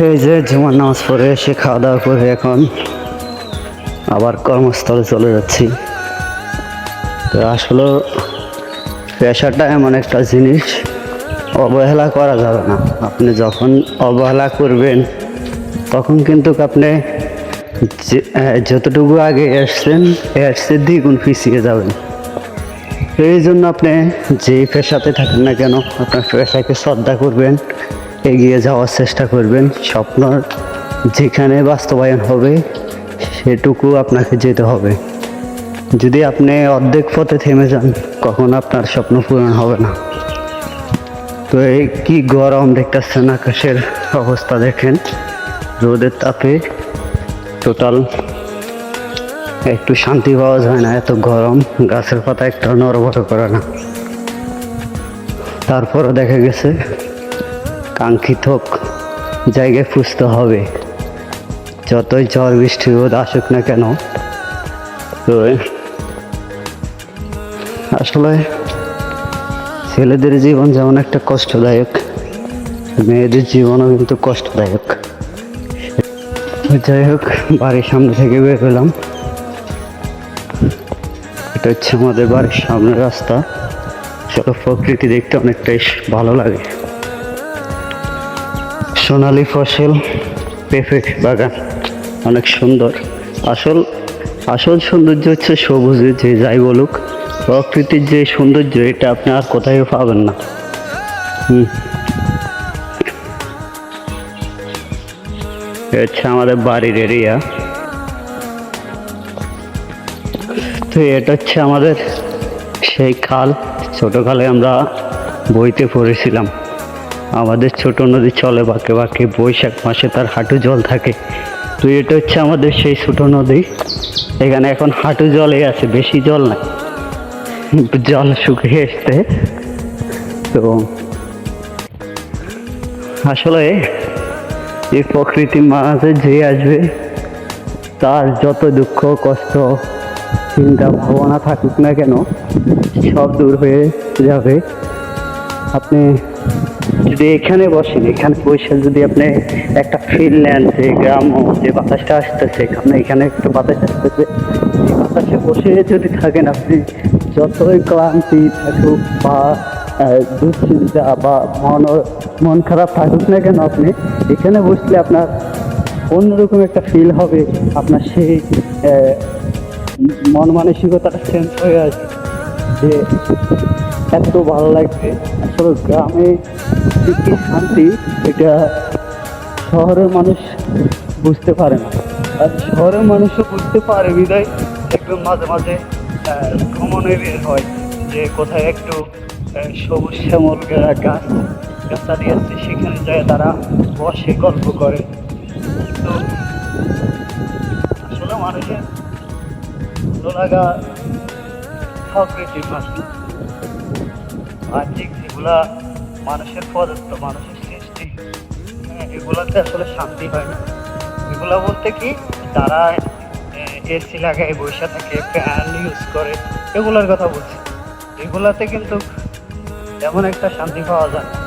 এই যে জুমার নামাজ পড়ে এসে খাওয়া দাওয়া করে এখন আবার কর্মস্থলে চলে যাচ্ছি। তো আসলে পেশাটা এমন একটা জিনিস, অবহেলা করা যাবে না। আপনি যখন অবহেলা করবেন তখন কিন্তু আপনি যতটুকু আগে এসছেন এর চেয়ে দ্বিগুণ পিছিয়ে যাবেন। এই জন্য আপনি যেই পেশাতে থাকেন না কেন আপনার পেশাকে শ্রদ্ধা করবেন, এগিয়ে যাওয়ার চেষ্টা করবেন। স্বপ্ন যেখানে বাস্তবায়ন হবে সেটুকু আপনাকে যেতে হবে। যদি আপনি অর্ধেক পথে থেমে যান কখনো আপনার স্বপ্ন পূরণ হবে না। তো এই কি গরম দেখতেছেন, আকাশের অবস্থা দেখেন, রোদের তাপে টোটাল একটু শান্তি পাওয়া যায় না, এত গরম। গাছের পাতা একটা নড়বড় করে না। তারপরও দেখা গেছে কাঙ্ক্ষিত জায়গায় পুষতে হবে, যতই ঝড় বৃষ্টি রোদ আসুক না কেন। তো আসলে ছেলেদের জীবন যেমন একটা কষ্টদায়ক, মেয়েদের জীবনও কিন্তু কষ্টদায়ক। যাই হোক, বাড়ির সামনে থেকে বের হলাম। এটা হচ্ছে আমাদের বাড়ির সামনের রাস্তা। আসলে প্রকৃতি দেখতে অনেকটাই ভালো লাগে। সোনালী ফসল, পেঁপে বাগান, অনেক সুন্দর। আসল সৌন্দর্য হচ্ছে সবুজের, যে যাই বলুক, প্রকৃতির যে সৌন্দর্য এটা আপনি আর কোথাও পাবেন না। হচ্ছে আমাদের বাড়ির এরিয়া। তো এটা হচ্ছে আমাদের সেই খাল, ছোটকালে আমরা বইতে পড়েছিলাম। আমাদের ছোট নদী চলে বাঁকে বাঁকে, বৈশাখ মাসে তার হাঁটু জল থাকে। তো এটা হচ্ছে আমাদের সেই ছোট নদী। এখানে এখন হাঁটু জলে আছে, বেশি জল নাই, জল শুকিয়ে এসছে। তো আসলে এই প্রকৃতির মাঝে যে আসবে তার যত দুঃখ কষ্ট চিন্তা ভাবনা থাকুক না কেন সব দূর হয়ে যাবে। আপনি যদি এখানে বসেন, এখানে বসে যদি আপনি একটা ফিল নেন যে গ্রাম্য যে বাতাসটা আসতেছে, এখানে একটু বাতাস আসতেছে, এই বাতাসে বসে যদি থাকেন, আপনি যতই ক্লান্তি থাকুক বা দুশ্চিন্তা বা মন খারাপ থাকুক না কেন, আপনি এখানে বসলে আপনার অন্যরকম একটা ফিল হবে। আপনার সেই মন মানসিকতাটা চেঞ্জ হয়ে আসবে, যে এত ভালো লাগবে। আসলে গ্রামে কি শান্তি, এটা শহরের মানুষ বুঝতে পারে না। আর শহরের মানুষও বুঝতে পারে বিদায় একদম মাঝে মাঝে ভ্রমণে বের হয়, যে কোথায় একটু সবুজ শ্যামল গাছ গাছালি আছে, সেখানে যায় তারা বসে গল্প করে। তো আসলে মানুষের ভালো লাগা প্রকৃতির মাঝে, বাহ্যিক যেগুলা মানুষের প্রদত্ত, মানুষের সৃষ্টি, এগুলাতে আসলে শান্তি হয় না। এগুলা বলতে কি, তারা এসি লাগায় বসে থাকে, ফ্যান ইউজ করে, এগুলার কথা বলছি। এগুলাতে কিন্তু তেমন একটা শান্তি পাওয়া যায় না।